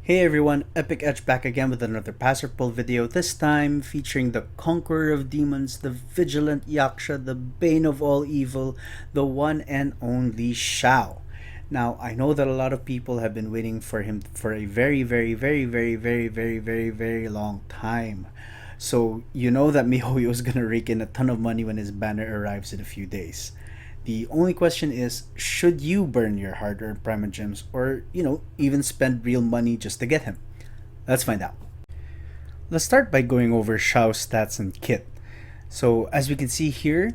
Hey everyone, Epic Edge back again with another Passer Pull video, this time featuring the Conqueror of Demons, the Vigilant Yaksha, the Bane of all Evil, the one and only Xiao. Now, I know that a lot of people have been waiting for him for a very long time. So, you know that MiHoYo is gonna rake in a ton of money when his banner arrives in a few days. The only question is, should you burn your hard-earned Primogems or, even spend real money just to get him? Let's find out. Let's start by going over Xiao's stats and kit. So as we can see here,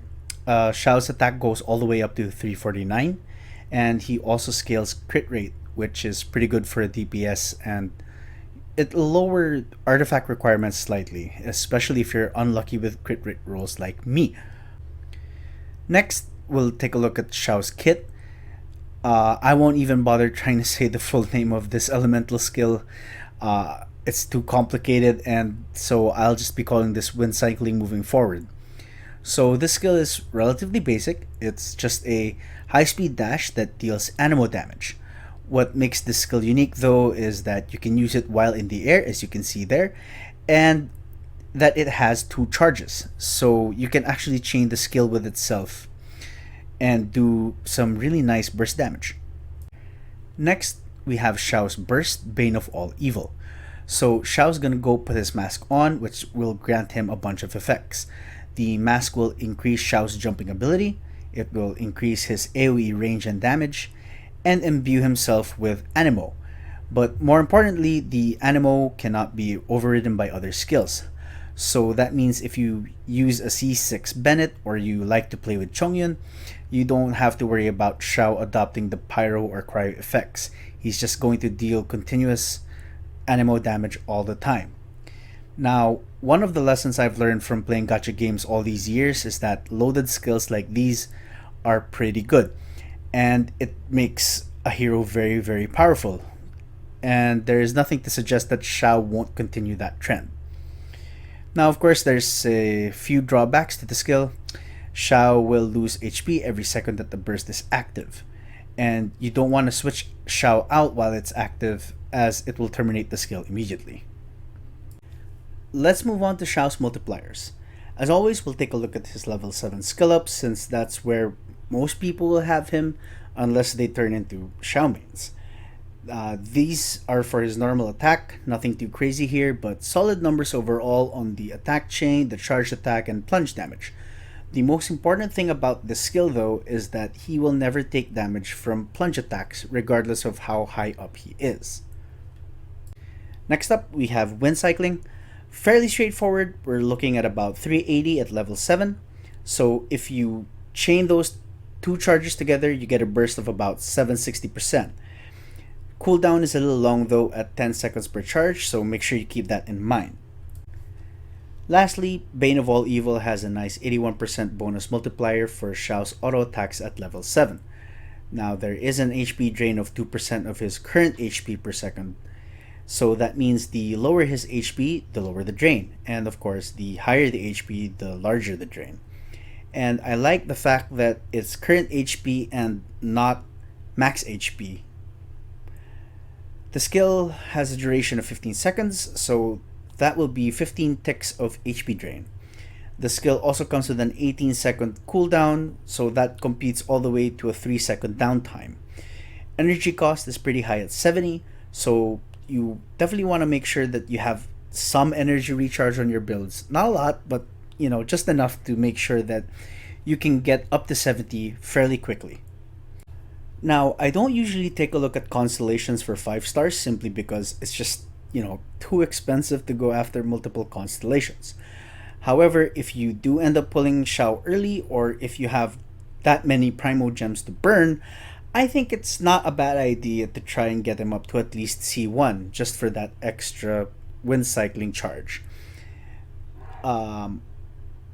Xiao's attack goes all the way up to 349, and he also scales crit rate, which is pretty good for a DPS, and it lower artifact requirements slightly, especially if you're unlucky with crit rate rolls like me. Next, we'll take a look at Xiao's kit. I won't even bother trying to say the full name of this elemental skill. It's too complicated, and so I'll just be calling this wind cycling moving forward. So this skill is relatively basic. It's just a high-speed dash that deals animo damage. What makes this skill unique though is that you can use it while in the air, as you can see there, and that it has two charges. So you can actually chain the skill with itself and do some really nice burst damage. Next, we have Xiao's Burst, Bane of all Evil. So Xiao's gonna go put his mask on, which will grant him a bunch of effects. The mask will increase Xiao's jumping ability, it will increase his AoE range and damage, and imbue himself with animo. But more importantly, the animo cannot be overridden by other skills. So that means if you use a C6 Bennett or you like to play with Chongyun, you don't have to worry about Xiao adopting the pyro or cryo effects. He's just going to deal continuous animo damage all the time. Now, one of the lessons I've learned from playing gacha games all these years is that loaded skills like these are pretty good, and it makes a hero very powerful. And there is nothing to suggest that Xiao won't continue that trend. Now, of course, there's a few drawbacks to the skill. Xiao will lose HP every second that the burst is active, and you don't want to switch Xiao out while it's active, as it will terminate the skill immediately. Let's move on to Xiao's multipliers. As always, we'll take a look at his level 7 skill up, since that's where most people will have him unless they turn into Xiao mains. These are for his normal attack, nothing too crazy here, but solid numbers overall on the attack chain, the charge attack, and plunge damage. The most important thing about this skill though is that he will never take damage from plunge attacks regardless of how high up he is. Next up, we have wind cycling. Fairly straightforward, we're looking at about 380 at level 7. So if you chain those two charges together, you get a burst of about 760%. Cooldown is a little long though at 10 seconds per charge, so make sure you keep that in mind. Lastly, Bane of all Evil has a nice 81% bonus multiplier for Xiao's auto attacks at level 7. Now there is an HP drain of 2% of his current HP per second, so that means the lower his HP, the lower the drain, and of course the higher the HP, the larger the drain. And I like the fact that it's current HP and not max HP. The skill has a duration of 15 seconds, so that will be 15 ticks of HP drain. The skill also comes with an 18-second cooldown, so that competes all the way to a 3-second downtime. Energy cost is pretty high at 70, so you definitely want to make sure that you have some energy recharge on your builds. Not a lot, but just enough to make sure that you can get up to 70 fairly quickly. Now, I don't usually take a look at constellations for 5 stars simply because it's just, too expensive to go after multiple constellations. However, if you do end up pulling Xiao early, or if you have that many Primogems to burn, I think it's not a bad idea to try and get him up to at least C1 just for that extra wind cycling charge.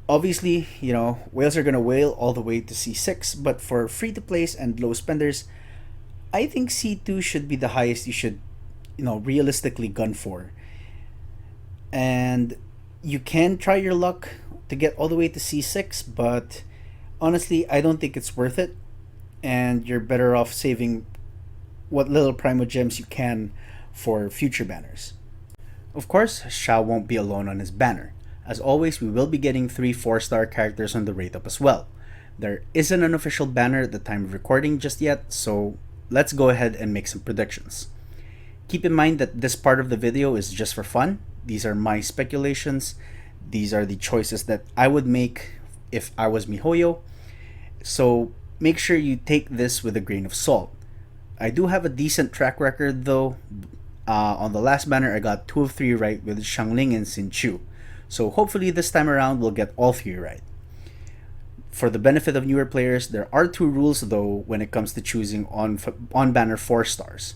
Obviously, whales are gonna whale all the way to C6, but for free to place and low spenders, I think C2 should be the highest you should, realistically gun for. And you can try your luck to get all the way to C6, but honestly, I don't think it's worth it, and you're better off saving what little Primogems you can for future banners. Of course, Xiao won't be alone on his banner. As always, we will be getting 3 4-star characters on the rate up as well. There isn't an official banner at the time of recording just yet, so let's go ahead and make some predictions. Keep in mind that this part of the video is just for fun. These are my speculations. These are the choices that I would make if I was MiHoYo. So make sure you take this with a grain of salt. I do have a decent track record though. On the last banner, I got 2 of 3 right with Xiangling and Xinqiu. So hopefully this time around we'll get all 3 right. For the benefit of newer players, there are 2 rules though when it comes to choosing on banner 4 stars.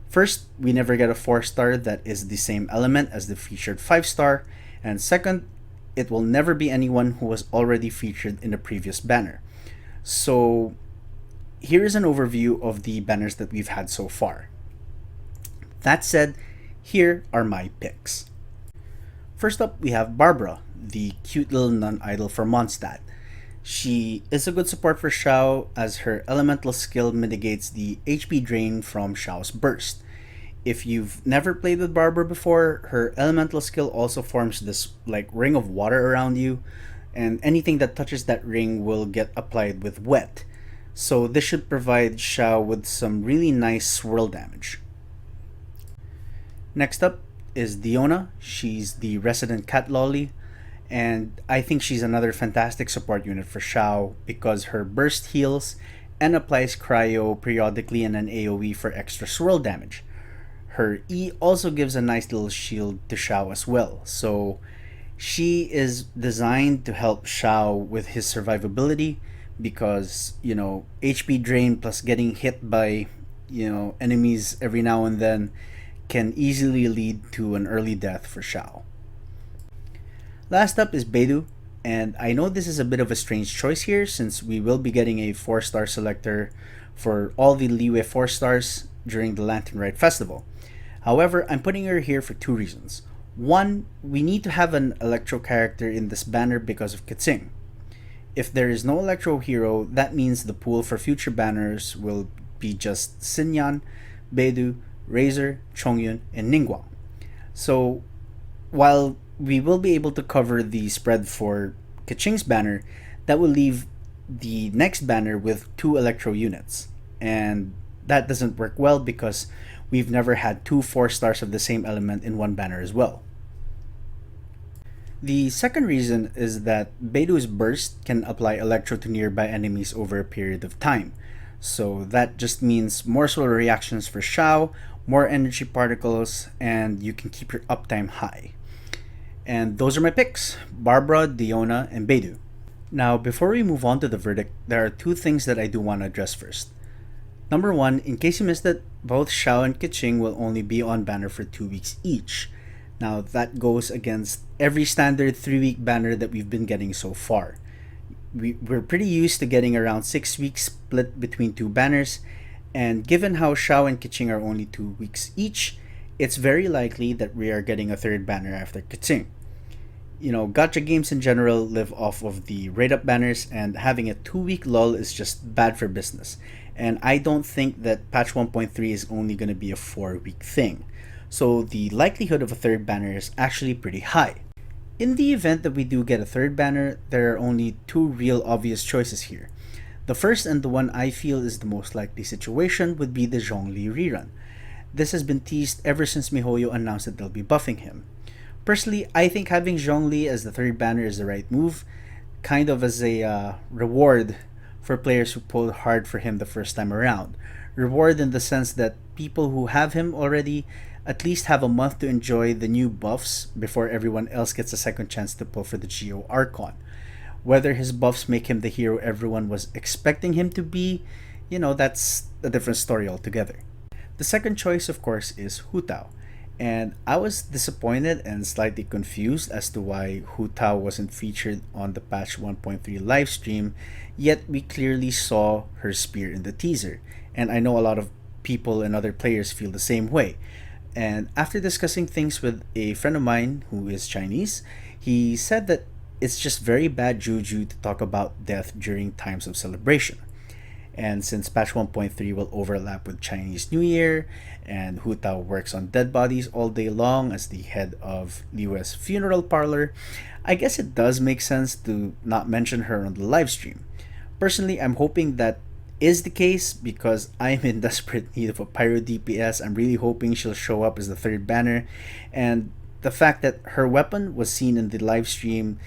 First, we never get a 4-star that is the same element as the featured 5-star, and second, it will never be anyone who was already featured in the previous banner. So here is an overview of the banners that we've had so far. That said, here are my picks. First up, we have Barbara, the cute little nun idol for Mondstadt. She is a good support for Xiao as her elemental skill mitigates the HP drain from Xiao's burst. If you've never played with Barbara before, her elemental skill also forms this like ring of water around you, and anything that touches that ring will get applied with wet. So this should provide Xiao with some really nice swirl damage. Next up is Diona. She's the resident cat lolly, and I think she's another fantastic support unit for Xiao because her burst heals and applies cryo periodically in an AoE for extra swirl damage. Her E also gives a nice little shield to Xiao as well, so she is designed to help Xiao with his survivability because, HP drain plus getting hit by, enemies every now and then can easily lead to an early death for Xiao. Last up is Beidou, and I know this is a bit of a strange choice here since we will be getting a 4-star selector for all the Liyue 4-stars during the Lantern Rite Festival. However, I'm putting her here for 2 reasons. One, we need to have an Electro character in this banner because of Keqing. If there is no Electro hero, that means the pool for future banners will be just Xinyan, Beidou, Razor, Chongyun, and Ningguang. So, while we will be able to cover the spread for Keqing's banner, that will leave the next banner with 2 Electro units. And that doesn't work well because we've never had 2 4-stars of the same element in one banner as well. The second reason is that Beidou's burst can apply Electro to nearby enemies over a period of time. So that just means more solar reactions for Xiao, more energy particles, and you can keep your uptime high. And those are my picks: Barbara, Diona, and Beidou. Now, before we move on to the verdict, there are 2 things that I do want to address first. Number 1, in case you missed it, both Xiao and Keqing will only be on banner for 2 weeks each. Now, that goes against every standard 3-week banner that we've been getting so far. We're pretty used to getting around 6 weeks split between 2 banners, and given how Xiao and Keqing are only 2 weeks each, it's very likely that we are getting a 3rd banner after Keqing. Gacha games in general live off of the rate-up banners, and having a 2-week lull is just bad for business. And I don't think that patch 1.3 is only going to be a 4-week thing. So the likelihood of a 3rd banner is actually pretty high. In the event that we do get a 3rd banner, there are only 2 real obvious choices here. The first, and the one I feel is the most likely situation, would be the Zhongli rerun. This has been teased ever since MiHoYo announced that they'll be buffing him. Personally, I think having Zhongli as the 3rd banner is the right move, kind of as a reward for players who pulled hard for him the first time around. Reward in the sense that people who have him already at least have a month to enjoy the new buffs before everyone else gets a second chance to pull for the Geo Archon. Whether his buffs make him the hero everyone was expecting him to be, that's a different story altogether. The second choice, of course, is Hu Tao. And I was disappointed and slightly confused as to why Hu Tao wasn't featured on the patch 1.3 livestream, yet we clearly saw her spear in the teaser. And I know a lot of people and other players feel the same way. And after discussing things with a friend of mine who is Chinese, he said that it's just very bad juju to talk about death during times of celebration. And since patch 1.3 will overlap with Chinese New Year, and Hu Tao works on dead bodies all day long as the head of US funeral parlor, I guess it does make sense to not mention her on the live stream. Personally, I'm hoping that is the case because I'm in desperate need of a pyro DPS. I'm really hoping she'll show up as the third banner, and the fact that her weapon was seen in the live stream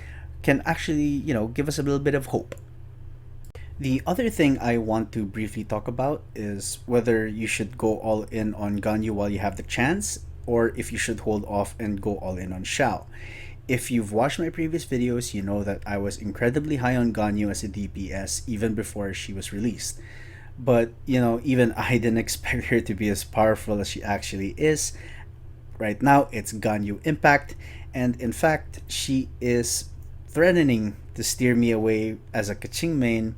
can actually, give us a little bit of hope. The other thing I want to briefly talk about is whether you should go all in on Ganyu while you have the chance, or if you should hold off and go all in on Xiao. If you've watched my previous videos, you know that I was incredibly high on Ganyu as a DPS even before she was released. But, even I didn't expect her to be as powerful as she actually is. Right now, it's Ganyu Impact, and in fact, she is threatening to steer me away as a Kaching main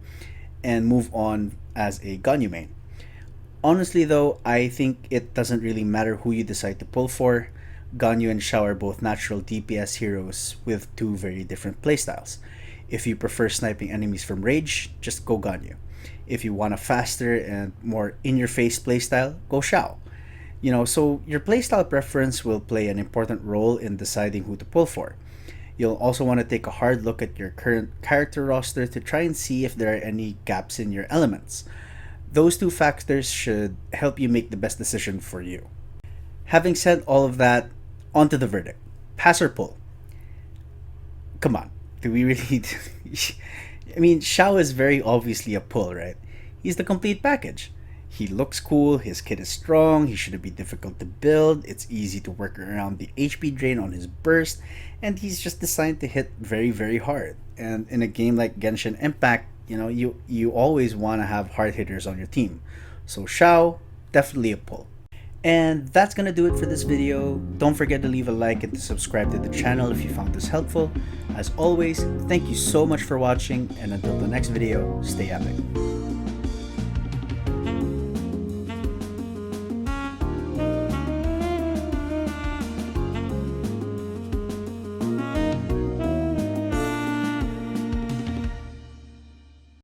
and move on as a Ganyu main. Honestly, though, I think it doesn't really matter who you decide to pull for. Ganyu and Xiao are both natural DPS heroes with two very different playstyles. If you prefer sniping enemies from rage, just go Ganyu. If you want a faster and more in-your-face playstyle, go Xiao. So your playstyle preference will play an important role in deciding who to pull for. You'll also want to take a hard look at your current character roster to try and see if there are any gaps in your elements. Those two factors should help you make the best decision for you. Having said all of that, on to the verdict. Pass or pull? Come on, do we really... I mean, Xiao is very obviously a pull, right? He's the complete package. He looks cool, his kit is strong, he shouldn't be difficult to build, it's easy to work around the HP drain on his burst, and he's just designed to hit very, very hard. And in a game like Genshin Impact, you always want to have hard hitters on your team. So Xiao, definitely a pull. And that's gonna do it for this video. Don't forget to leave a like and to subscribe to the channel if you found this helpful. As always, thank you so much for watching, and until the next video, stay epic.